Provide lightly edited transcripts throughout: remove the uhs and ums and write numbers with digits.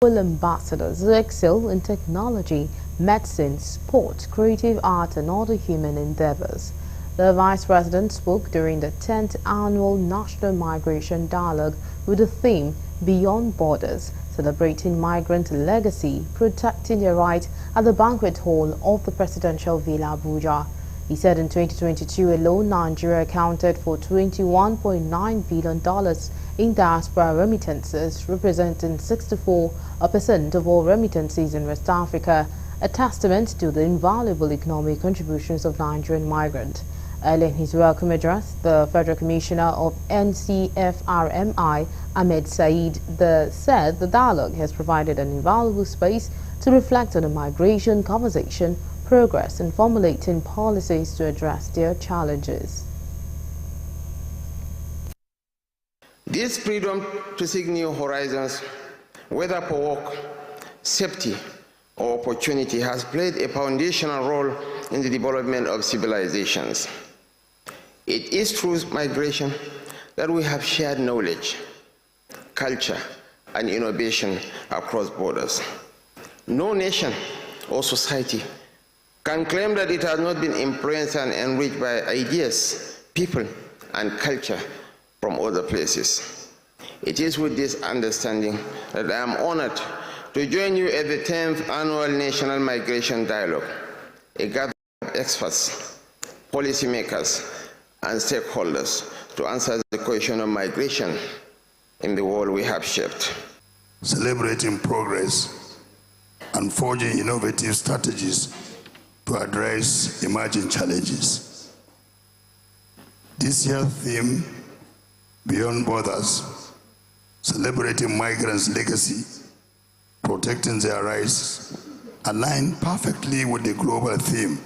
ambassadors who excel in technology, medicine, sport, creative art and other human endeavors. The Vice President spoke during the 10th Annual National Migration Dialogue with the theme Beyond Borders, celebrating migrant legacy, protecting their rights at the banquet hall of the Presidential Villa Abuja. He said in 2022 alone, Nigeria accounted for $21.9 billion in diaspora remittances, representing 64% of all remittances in West Africa, a testament to the invaluable economic contributions of Nigerian migrants. Earlier in his welcome address, the Federal Commissioner of NCFRMI, Ahmed Said, said the dialogue has provided an invaluable space to reflect on the migration conversation, progress in formulating policies to address their challenges. This freedom to seek new horizons, whether for work, safety, or opportunity, has played a foundational role in the development of civilizations. It is through migration that we have shared knowledge, culture, and innovation across borders. No nation or society can claim that it has not been influenced and enriched by ideas, people, and culture from other places. It is with this understanding that I am honored to join you at the 10th Annual National Migration Dialogue, a gathering of experts, policymakers, and stakeholders to answer the question of migration in the world we have shaped. Celebrating progress and forging innovative strategies to address emerging challenges. This year's theme, Beyond Borders, celebrating migrants' legacy, protecting their rights, align perfectly with the global theme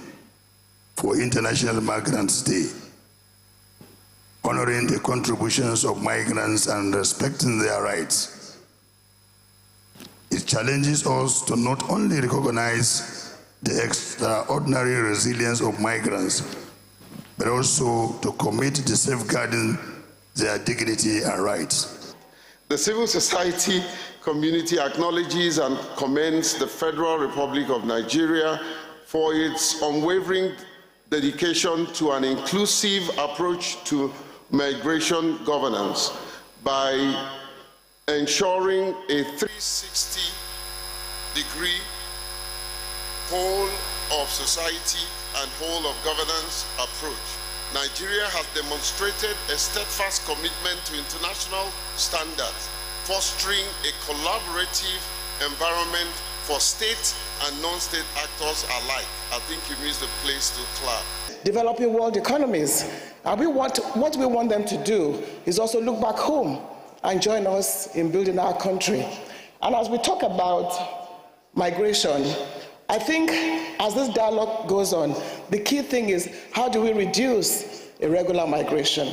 for International Migrants' Day, honoring the contributions of migrants and respecting their rights. It challenges us to not only recognize the extraordinary resilience of migrants, but also to commit to safeguarding their dignity and rights. The civil society community acknowledges and commends the Federal Republic of Nigeria for its unwavering dedication to an inclusive approach to migration governance by ensuring a 360-degree whole of society and whole of governance approach. Nigeria has demonstrated a steadfast commitment to international standards, fostering a collaborative environment for state and non-state actors alike. I think it is the place to clap. Developing world economies, and what we want them to do is also look back home and join us in building our country. And as we talk about migration, I think as this dialogue goes on, the key thing is how do we reduce irregular migration?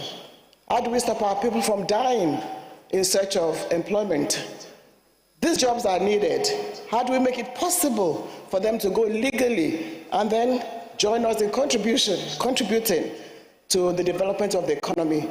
How do we stop our people from dying in search of employment? These jobs are needed. How do we make it possible for them to go legally and then join us in contributing to the development of the economy?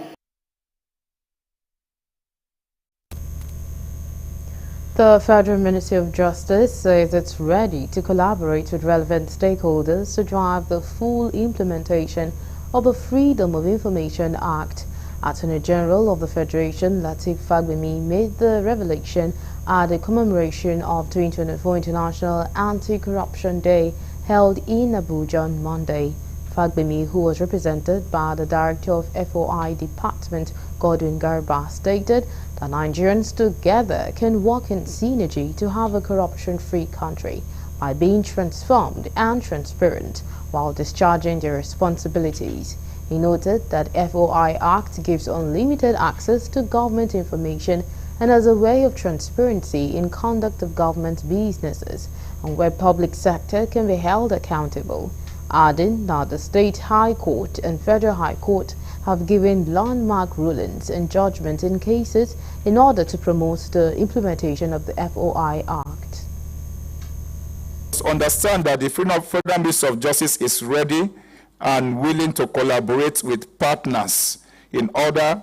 The Federal Ministry of Justice says it's ready to collaborate with relevant stakeholders to drive the full implementation of the Freedom of Information Act. Attorney General of the Federation, Lateef Fagbemi, made the revelation at the commemoration of 2024 International Anti-Corruption Day held in Abuja on Monday. Fagbemi, who was represented by the Director of FOI Department, Godwin Garba, stated that Nigerians together can work in synergy to have a corruption-free country by being transformed and transparent while discharging their responsibilities. He noted that FOI Act gives unlimited access to government information and as a way of transparency in conduct of government businesses and where public sector can be held accountable, adding that the State High Court and Federal High Court have given landmark rulings and judgments in cases in order to promote the implementation of the FOI Act. Understand that the Federal Ministry of Justice is ready and willing to collaborate with partners in order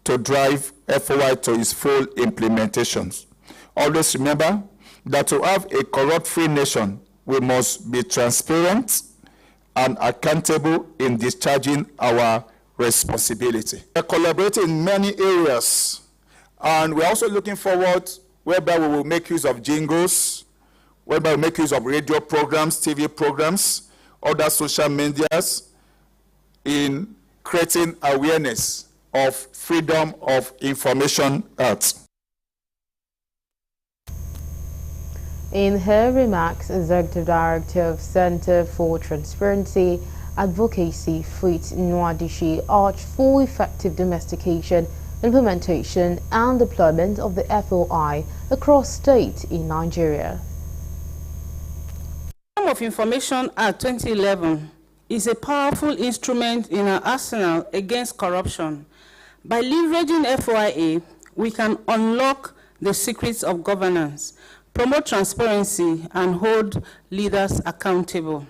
to drive FOI to its full implementations. Always remember that to have a corrupt-free nation, we must be transparent and accountable in discharging our responsibility. We are collaborating in many areas, and we're also looking forward whereby we will make use of jingles, whereby we make use of radio programs, TV programs, other social medias in creating awareness of Freedom of Information Act. In her remarks, Executive Director of Center for Transparency Advocacy, Frit Nwadishi, urged for effective domestication, implementation and deployment of the FOI across states in Nigeria. The Freedom of Information Act 2011 is a powerful instrument in our arsenal against corruption. By leveraging FOIA, we can unlock the secrets of governance, promote transparency, and hold leaders accountable.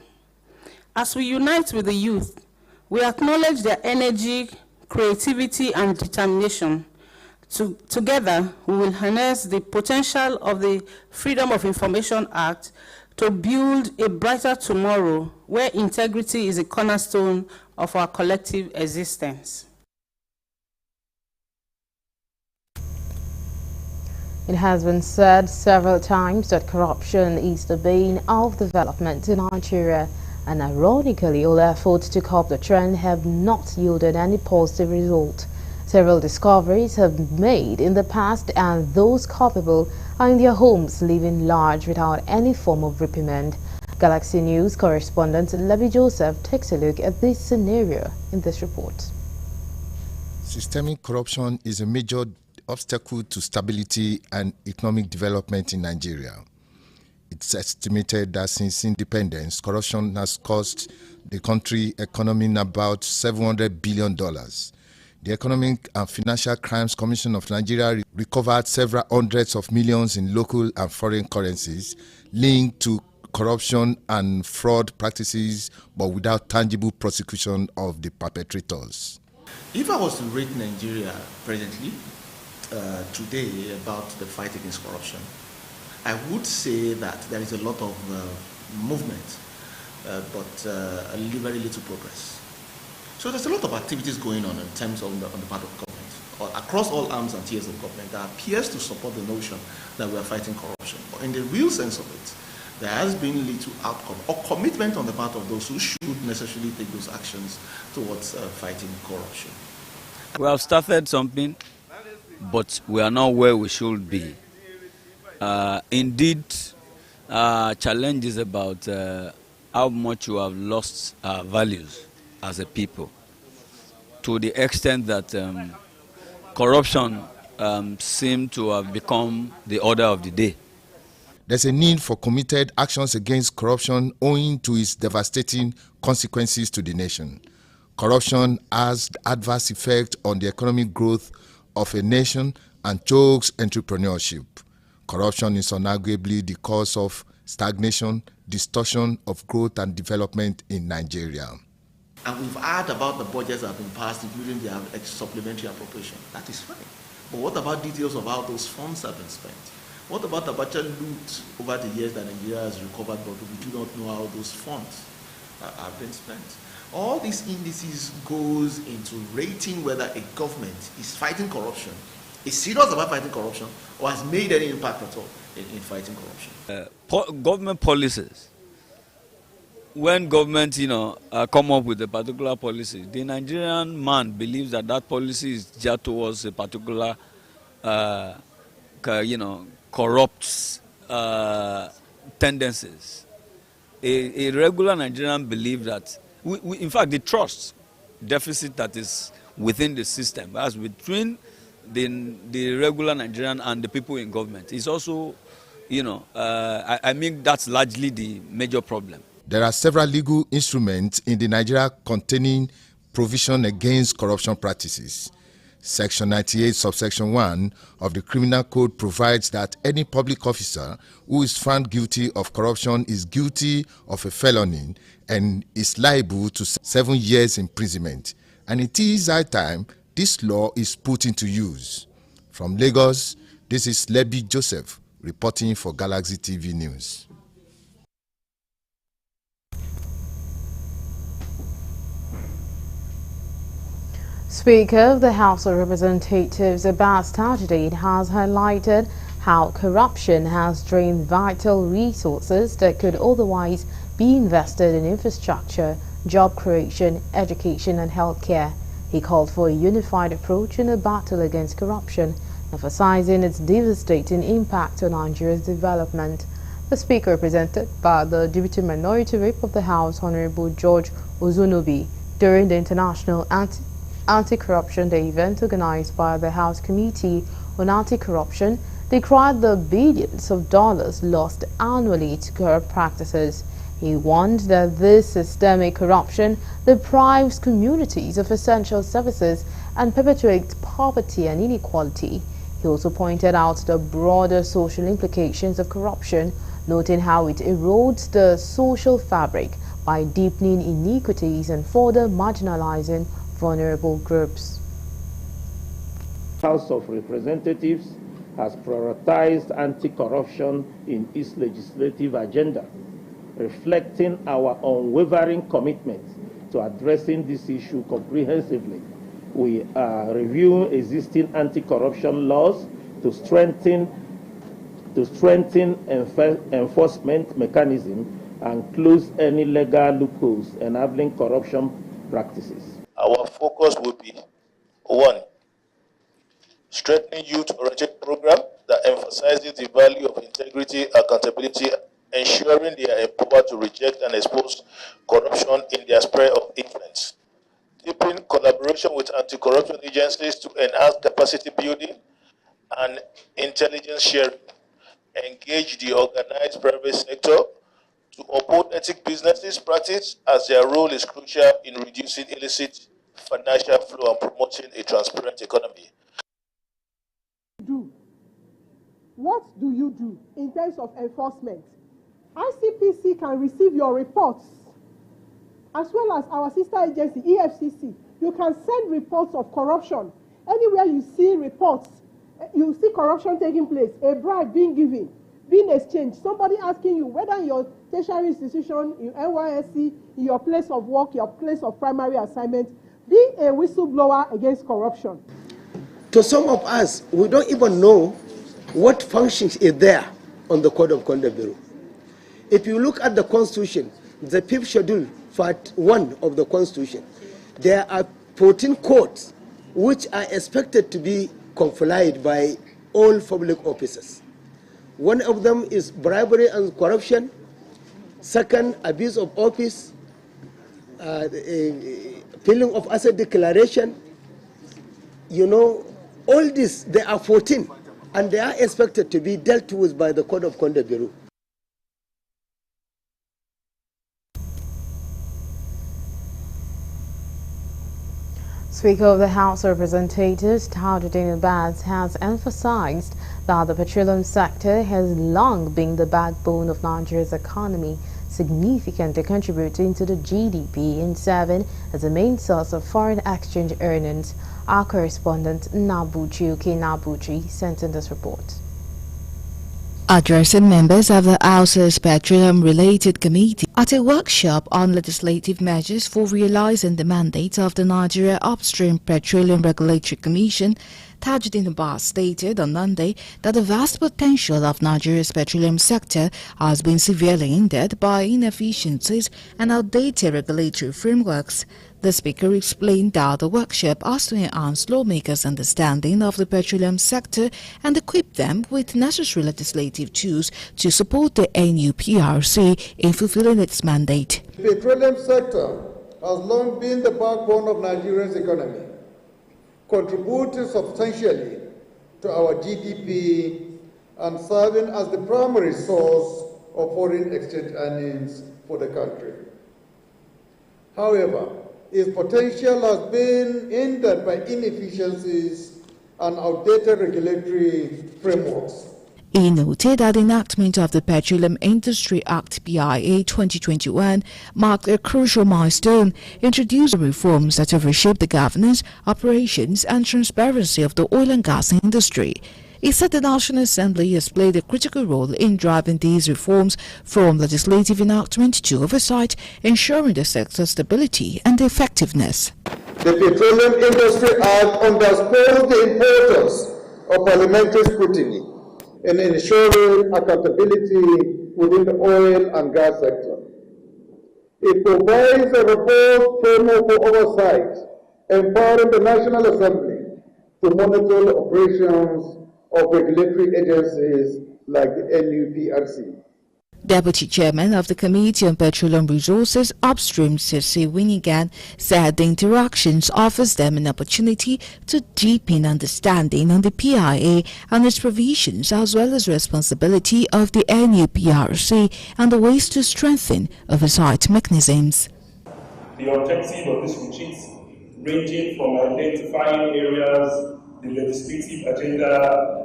As we unite with the youth, we acknowledge their energy, creativity, and determination. Together, we will harness the potential of the Freedom of Information Act to build a brighter tomorrow where integrity is a cornerstone of our collective existence. It has been said several times that corruption is the bane of development in Nigeria, and ironically, all efforts to curb the trend have not yielded any positive result. Several discoveries have been made in the past, and those culpable are in their homes living large without any form of reprimand. Galaxy News correspondent Levi Joseph takes a look at this scenario in this report. Systemic corruption is a major obstacle to stability and economic development in Nigeria. It's estimated that since independence, corruption has cost the country economy about $700 billion. The Economic and Financial Crimes Commission of Nigeria recovered several hundreds of millions in local and foreign currencies linked to corruption and fraud practices, but without tangible prosecution of the perpetrators. If I was to rate Nigeria presently, today, about the fight against corruption, I would say that there is a lot of movement, but very little progress. So there's a lot of activities going on in terms of on the part of government, or across all arms and tiers of government, that appears to support the notion that we are fighting corruption. But in the real sense of it, there has been little outcome or commitment on the part of those who should necessarily take those actions towards fighting corruption. We have started something, but we are not where we should be. Indeed, challenge is about how much you have lost our values as a people, to the extent that corruption seems to have become the order of the day. There's a need for committed actions against corruption owing to its devastating consequences to the nation. Corruption has adverse effect on the economic growth of a nation and chokes entrepreneurship. Corruption is unarguably the cause of stagnation, distortion of growth and development in Nigeria. And we've heard about the budgets that have been passed, including the supplementary appropriation. That is fine. But what about details of how those funds have been spent? What about the budget loot over the years that Nigeria has recovered, but we do not know how those funds have been spent? All these indices goes into rating whether a government is fighting corruption, is serious about fighting corruption, or has made any impact at all in fighting corruption. Government policies. When government, come up with a particular policy, the Nigerian man believes that that policy is just towards a particular, corrupt tendencies. A regular Nigerian believes that, in fact, the trust deficit that is within the system, as between the regular Nigerian and the people in government, is also, I mean, that's largely the major problem. There are several legal instruments in the Nigeria containing provision against corruption practices. Section 98, subsection 1 of the Criminal Code provides that any public officer who is found guilty of corruption is guilty of a felony and is liable to 7 years imprisonment. And it is high time this law is put into use. From Lagos, this is Levi Joseph reporting for Galaxy TV News. Speaker of the House of Representatives, Abbas Tajuddin, has highlighted how corruption has drained vital resources that could otherwise be invested in infrastructure, job creation, education and healthcare. He called for a unified approach in the battle against corruption, emphasizing its devastating impact on Nigeria's development. The Speaker, represented by the Deputy Minority Whip of the House, Honorable George Ozunobi, during the International Anti-Corruption Day event organized by the House Committee on Anti-Corruption, decried the billions of dollars lost annually to corrupt practices. He warned that this systemic corruption deprives communities of essential services and perpetuates poverty and inequality. He also pointed out the broader social implications of corruption, noting how it erodes the social fabric by deepening iniquities and further marginalizing vulnerable groups. House of Representatives has prioritized anti-corruption in its legislative agenda, reflecting our unwavering commitment to addressing this issue comprehensively. We are reviewing existing anti-corruption laws to strengthen enforcement mechanisms and close any legal loopholes enabling corruption practices. Our focus will be 1. Strengthening youth-oriented program that emphasizes the value of integrity, accountability, ensuring they are empowered to reject and expose corruption in their sphere of influence. Deepen collaboration with anti-corruption agencies to enhance capacity building and intelligence sharing. Engage the organized private sector to uphold ethical businesses practice, as their role is crucial in reducing illicit financial flow and promoting a transparent economy. What do you do in terms of enforcement? ICPC can receive your reports, as well as our sister agency, EFCC. You can send reports of corruption. Anywhere you see reports, you see corruption taking place, a bribe being given, being exchanged, somebody asking you whether in your tertiary institution, in NYSC, in your place of work, your place of primary assignment, be a whistleblower against corruption. To some of us, we don't even know what functions is there on the Code of Conduct Bureau. If you look at the Constitution, the 5th schedule, part 1 of the Constitution, there are 14 codes which are expected to be complied by all public officers. One of them is bribery and corruption. Second, abuse of office, filling of asset declaration. You know, all this, there are 14, and they are expected to be dealt with by the Code of Conduct Bureau. Speaker of the House of Representatives, Tajuddin Abbas, has emphasized that the petroleum sector has long been the backbone of Nigeria's economy, significantly contributing to the GDP and serving as a main source of foreign exchange earnings. Our correspondent Nabuchi Nabuchi sent in this report. Addressing members of the House's Petroleum-related Committee at a workshop on legislative measures for realizing the mandate of the Nigeria Upstream Petroleum Regulatory Commission, Tajuddin Abbas stated on Monday that the vast potential of Nigeria's petroleum sector has been severely hindered by inefficiencies and outdated regulatory frameworks. The Speaker explained that the workshop has to enhance lawmakers' understanding of the petroleum sector and equip them with necessary legislative tools to support the NUPRC in fulfilling its mandate. The petroleum sector has long been the backbone of Nigeria's economy, contributing substantially to our GDP and serving as the primary source of foreign exchange earnings for the country. However, its potential has been hindered by inefficiencies and outdated regulatory frameworks. He noted that the enactment of the Petroleum Industry Act PIA 2021 marked a crucial milestone, introducing reforms that have reshaped the governance, operations and transparency of the oil and gas industry. He said the National Assembly has played a critical role in driving these reforms from Legislative Enactment to oversight, ensuring the sector's stability and effectiveness. The Petroleum Industry Act underscores the importance of parliamentary scrutiny in ensuring accountability within the oil and gas sector. It provides a robust framework for oversight, empowering the National Assembly to monitor the operations of regulatory agencies like the NUPRC. Deputy Chairman of the Committee on Petroleum Resources Upstream, Sirsi Winigan, said the interactions offers them an opportunity to deepen understanding on the PIA and its provisions, as well as responsibility of the NUPRC and the ways to strengthen oversight mechanisms. The objective of this retreat, ranging from identifying areas, the legislative agenda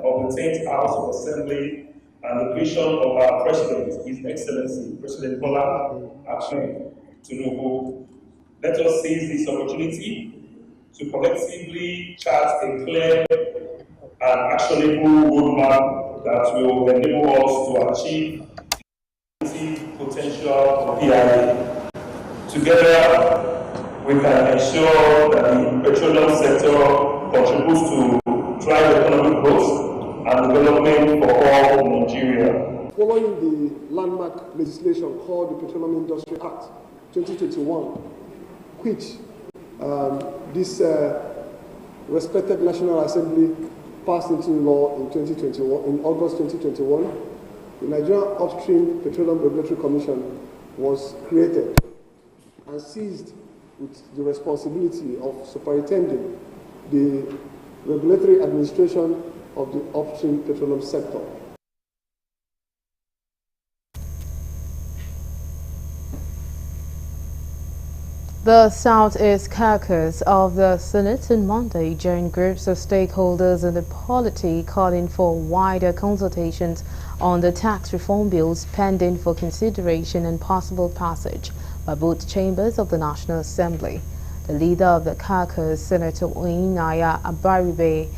of the 10th House of Assembly, and the vision of our President, His Excellency, President Bola Ahmed Tinubu. Let us seize this opportunity to collectively chart a clear and actionable roadmap that will enable us to achieve the potential of PIA. Together, we can ensure that the petroleum sector contributes to drive economic growth and development for all Nigeria. Following the landmark legislation called the Petroleum Industry Act 2021, which this respected National Assembly passed into law in 2021, in August 2021, the Nigerian Upstream Petroleum Regulatory Commission was created and seized with the responsibility of superintending the regulatory administration of the upstream petroleum sector. The Southeast Caucus of the Senate on Monday joined groups of stakeholders in the polity calling for wider consultations on the tax reform bills pending for consideration and possible passage by both chambers of the National Assembly. The leader of the caucus, Senator Oyinaya Abaribe,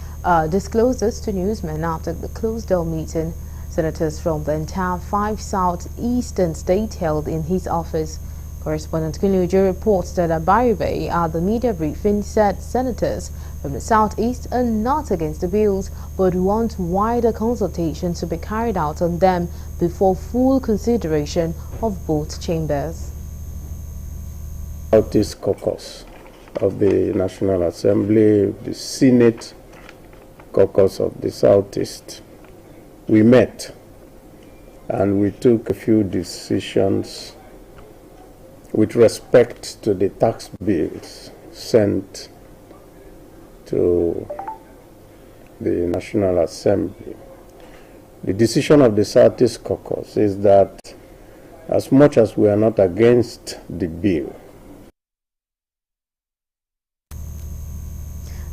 disclosed this to newsmen after the closed-door meeting senators from the entire 5 southeastern states held in his office. Correspondent Kinuju reports that Abaribe at the media briefing said senators from the southeast are not against the bills but want wider consultation to be carried out on them before full consideration of both chambers. Southeast Caucus of the National Assembly, the Senate Caucus of the Southeast, we met and we took a few decisions with respect to the tax bills sent to the National Assembly. The decision of the Southeast Caucus is that as much as we are not against the bill,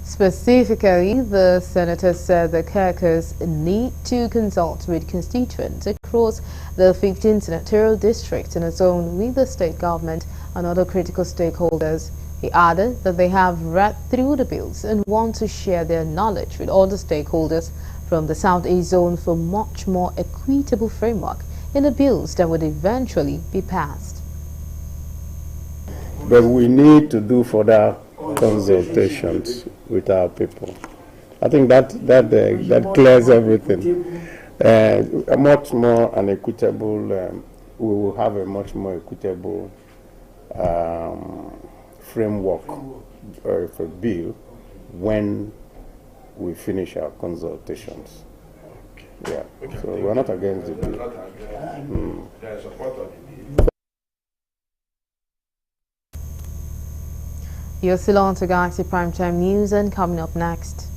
specifically, the senator said the caucus need to consult with constituents across the 15 senatorial districts in a zone with the state government and other critical stakeholders. He added that they have read through the bills and want to share their knowledge with all the stakeholders from the Southeast zone for much more equitable framework in the bills that would eventually be passed. but we need to do further consultations with our people. I think that clears everything. A much more an equitable, we will have a much more equitable framework for a bill when we finish our consultations. Yeah, so we're not against the bill. You're still on to Galaxy Primetime News, and coming up next.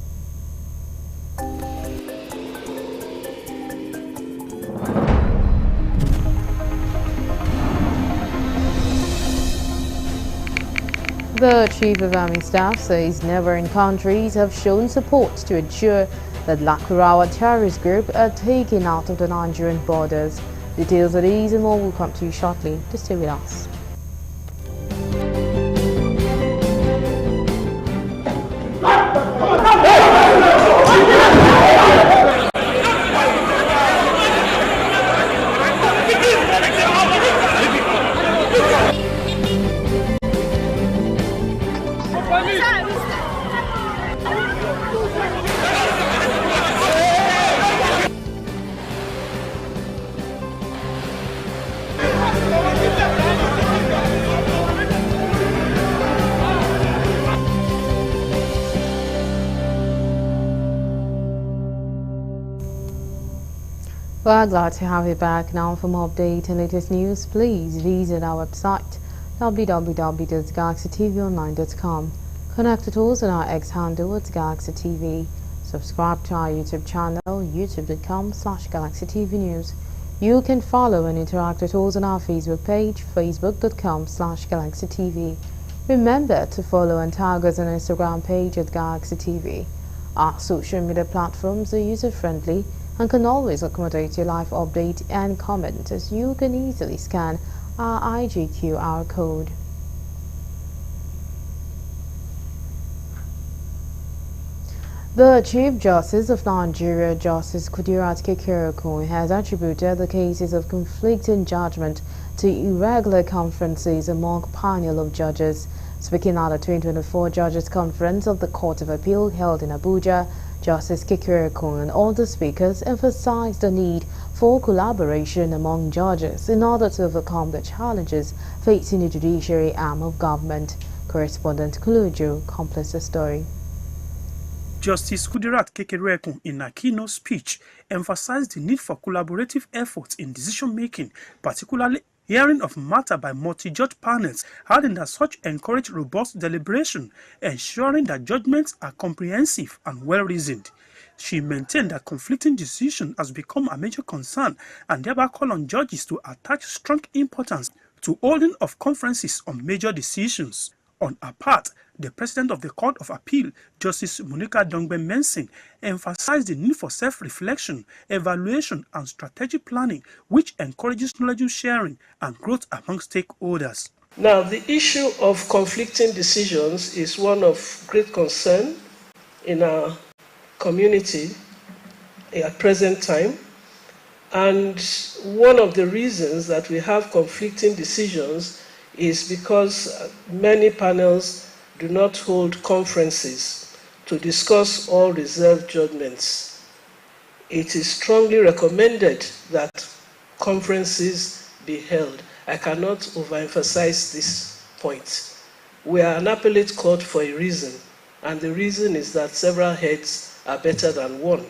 The Chief of Army Staff says neighboring countries have shown support to ensure that Lakurawa terrorist group are taken out of the Nigerian borders. Details of these and more will come to you shortly. Just stay with us. We're glad to have you back. Now for more update and latest news, please visit our website www.galaxytvonline.com. Connect with us on our X handle at Galaxy TV. Subscribe to our YouTube channel, youtube.com/GalaxyTVNews. You can follow and interact with us on our Facebook page, facebook.com/GalaxyTV. Remember to follow and tag us on our Instagram page at Galaxy TV. Our social media platforms are user-friendly and can always accommodate your live update and comment, as you can easily scan our IGQR code. The Chief Justice of Nigeria, Justice Kudirat Kekereekun, has attributed the cases of conflicting judgment to irregular conferences among panel of judges. Speaking at the 2024 Judges Conference of the Court of Appeal held in Abuja, Justice Kekereekun and other speakers emphasized the need for collaboration among judges in order to overcome the challenges facing the judiciary arm of government. Correspondent Kuluju completes the story. Justice Kudirat Kekereekun, in a keynote speech, emphasized the need for collaborative efforts in decision-making, particularly hearing of matter by multi-judge panels, adding that such encourage robust deliberation, ensuring that judgments are comprehensive and well-reasoned. She maintained that conflicting decision has become a major concern and thereby called on judges to attach strong importance to holding of conferences on major decisions. On her part, the President of the Court of Appeal, Justice Monica Dongbe-Mensing, emphasized the need for self-reflection, evaluation, and strategic planning, which encourages knowledge sharing and growth among stakeholders. Now, the issue of conflicting decisions is one of great concern in our community at present time. And one of the reasons that we have conflicting decisions is because many panels do not hold conferences to discuss all reserved judgments. It is strongly recommended that conferences be held. I cannot overemphasize this point. We are an appellate court for a reason, and the reason is that several heads are better than one.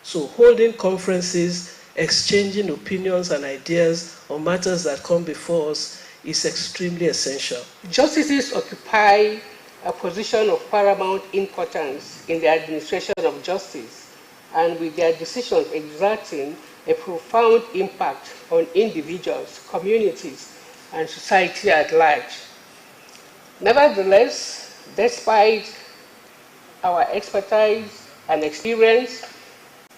So holding conferences, exchanging opinions and ideas on matters that come before us is extremely essential. Justices occupy a position of paramount importance in the administration of justice, and with their decisions exerting a profound impact on individuals, communities, and society at large. Nevertheless, despite our expertise and experience,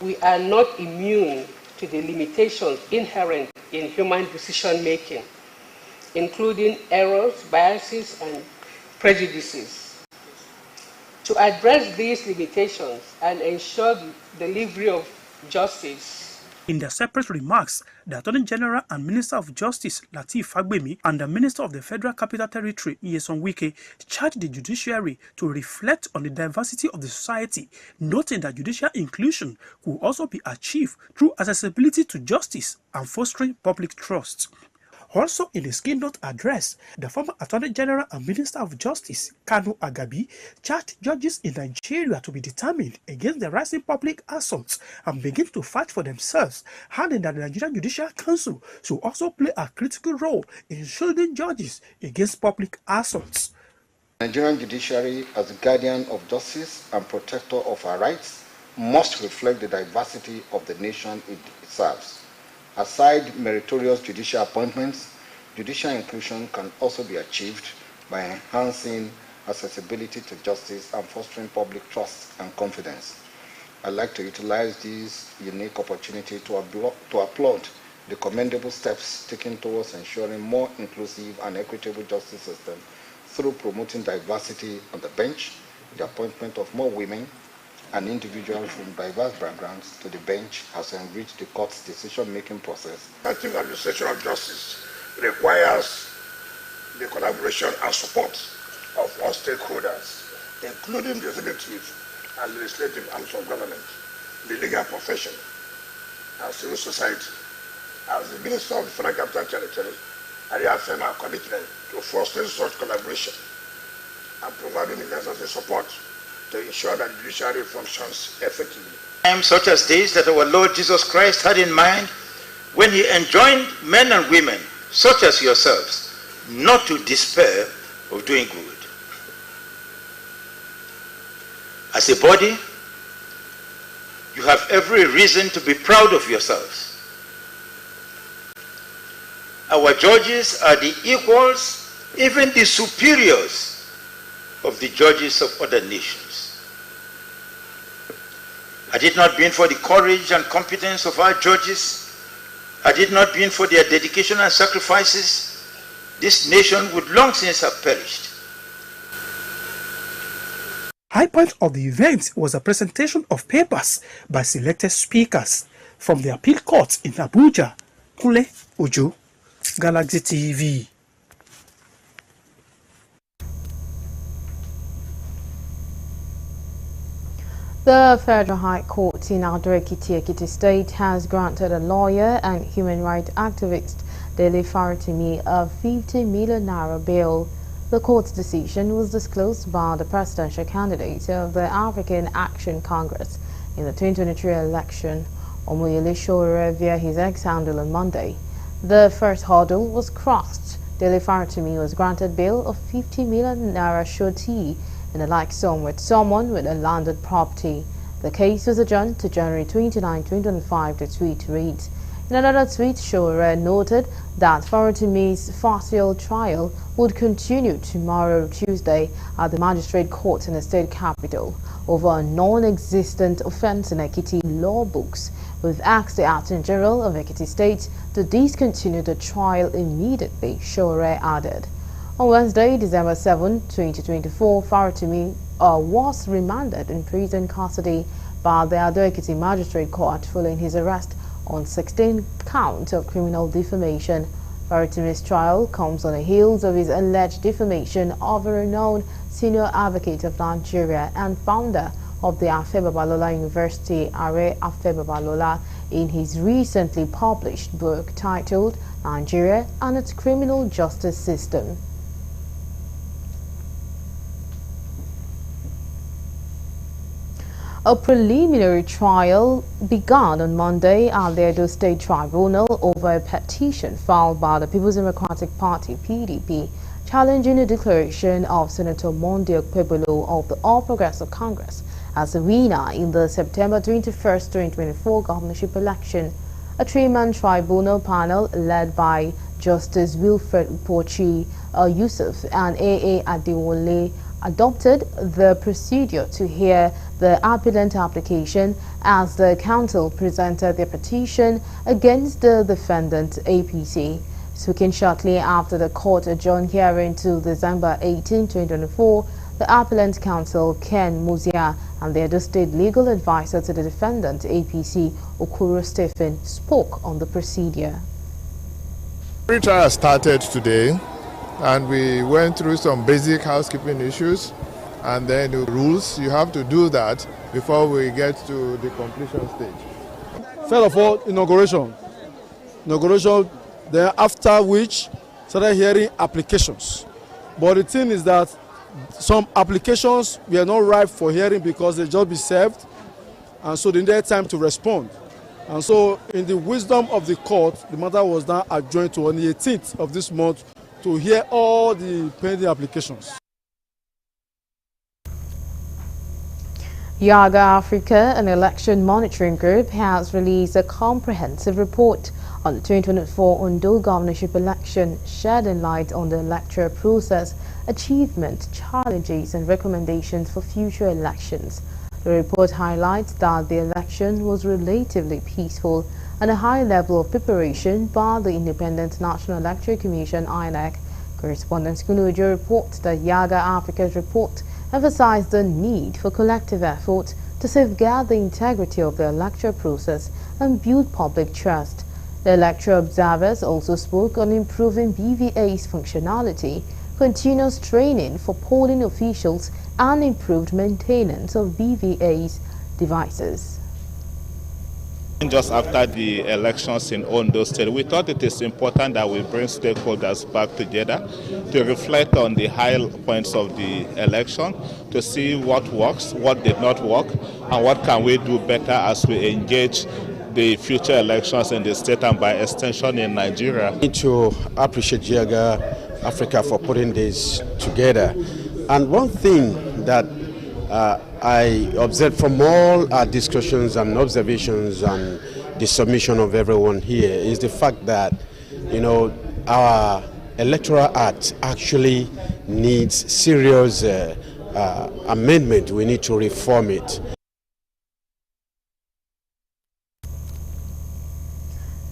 we are not immune to the limitations inherent in human decision-making, including errors, biases, and prejudices. To address these limitations and ensure the delivery of justice. In their separate remarks, the Attorney General and Minister of Justice, Lateef Fagbemi, and the Minister of the Federal Capital Territory, Nyesom Wike, charged the judiciary to reflect on the diversity of the society, noting that judicial inclusion could also be achieved through accessibility to justice and fostering public trust. Also, in his keynote address, the former Attorney General and Minister of Justice, Kanu Agabi, charged judges in Nigeria to be determined against the rising public assaults and begin to fight for themselves, adding that the Nigerian Judicial Council should also play a critical role in shielding judges against public assaults. The Nigerian judiciary, as the guardian of justice and protector of our rights, must reflect the diversity of the nation it serves. Aside meritorious judicial appointments, judicial inclusion can also be achieved by enhancing accessibility to justice and fostering public trust and confidence. I'd like to utilize this unique opportunity to applaud the commendable steps taken towards ensuring more inclusive and equitable justice system through promoting diversity on the bench, the appointment of more women, and individuals from diverse backgrounds to the bench has enriched the court's decision-making process. Effective administration of justice requires the collaboration and support of all stakeholders, including the executive and legislative arms of government, the legal profession, and civil society. As the Minister of the Federal Capital Territory, I reaffirm our commitment to fostering such collaboration and providing the necessary support to ensure that the judiciary functions effectively Times such as this that our Lord Jesus Christ had in mind when he enjoined men and women, such as yourselves, not to despair of doing good. As a body, you have every reason to be proud of yourselves. Our judges are the equals, even the superiors of the judges of other nations. Had it not been for the courage and competence of our judges, had it not been for their dedication and sacrifices, this nation would long since have perished. High point of the event was a presentation of papers by selected speakers from the appeal courts in Abuja. Kule Ojo, Galaxy TV. The Federal High Court in Ado-Ekiti, Ekiti State has granted a lawyer and human rights activist, Dele Faratimi, a 50 million naira bail. The court's decision was disclosed by the presidential candidate of the African Action Congress in the 2023 election, Omoyele Sowore, via his ex-handle on Monday. The first hurdle was crossed. Dele Faratimi was granted bail of 50 million naira surety in a like sum with someone with a landed property. The case was adjourned to January 29, 2025, the tweet reads. In another tweet, Sowore noted that Faratimi's facial trial would continue tomorrow, Tuesday, at the magistrate court in the state capital over a non-existent offense in Ekiti law books. We've asked the Attorney General of Ekiti State to discontinue the trial immediately, Sowore added. On Wednesday, December 7, 2024, Faratimi was remanded in prison custody by the Ado-Ekiti Magistrate Court following his arrest on 16 counts of criminal defamation. Faratimi's trial comes on the heels of his alleged defamation of a renowned senior advocate of Nigeria and founder of the Afe Babalola University, Are Afe Babalola, in his recently published book titled Nigeria and its Criminal Justice System. A preliminary trial began on Monday at the Edo State Tribunal over a petition filed by the People's Democratic Party (PDP) challenging the declaration of Senator Monday Okpebolo of the All Progressive Congress as the winner in the September 21, 2024 governorship election. A three-man tribunal panel led by Justice Wilfred Upochi Yusuf and A.A. Adewole adopted the procedure to hear the appellant application as the counsel presented their petition against the defendant APC. Speaking shortly after the court adjourned hearing to December 18, 2024, the appellant counsel Ken Muzia and the Edo State legal advisor to the defendant APC Okoro Stephen spoke on the procedure. The trial started today, and we went through some basic housekeeping issues and then the rules. You have to do that before we get to the completion stage. First of all, inauguration, then after which started hearing applications. But the thing is that some applications were not ripe for hearing because they just be served, and so they needed time to respond. And so in the wisdom of the court, the matter was now adjourned to on the 18th of this month to hear all the pending applications. Yaga Africa, an election monitoring group, has released a comprehensive report on the 2024 Ondo governorship election, shedding light on the electoral process, achievements, challenges, and recommendations for future elections. The report highlights that the election was relatively peaceful and a high level of preparation by the Independent National Electoral Commission (INEC). Correspondent Kunujo reports that Yaga Africa's report emphasized the need for collective effort to safeguard the integrity of the electoral process and build public trust. The electoral observers also spoke on improving BVA's functionality, continuous training for polling officials, and improved maintenance of BVA's devices. Just after the elections in Ondo State, we thought it is important that we bring stakeholders back together to reflect on the high points of the election, to see what works, what did not work, and what can we do better as we engage the future elections in the state and by extension in Nigeria. We need to appreciate Jiaga Africa for putting this together. And one thing that I observed from all our discussions and observations and the submission of everyone here is the fact that, you know, our electoral act actually needs serious amendment. We need to reform it.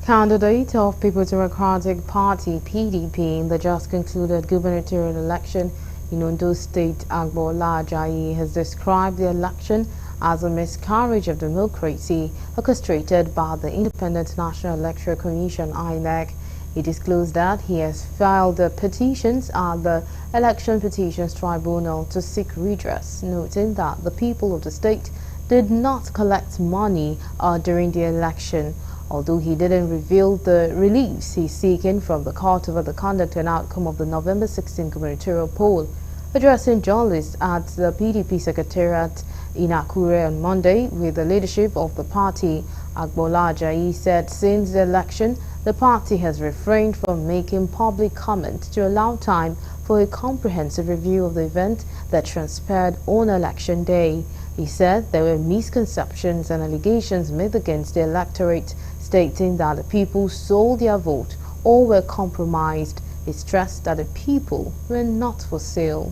Candidate of People's Democratic Party (PDP) in the just concluded gubernatorial election in Ondo State, Agbola Ajayi, has described the election as a miscarriage of democracy orchestrated by the Independent National Electoral Commission (INEC). He disclosed that he has filed the petitions at the Election Petitions Tribunal to seek redress, noting that the people of the state did not collect money during the election. Although he didn't reveal the reliefs he's seeking from the court over the conduct and outcome of the November 16 gubernatorial poll. Addressing journalists at the PDP Secretariat in Akure on Monday with the leadership of the party, Agbola Ajayi said since the election, the party has refrained from making public comment to allow time for a comprehensive review of the event that transpired on election day. He said there were misconceptions and allegations made against the electorate, stating that the people sold their vote or were compromised. He stressed that the people were not for sale.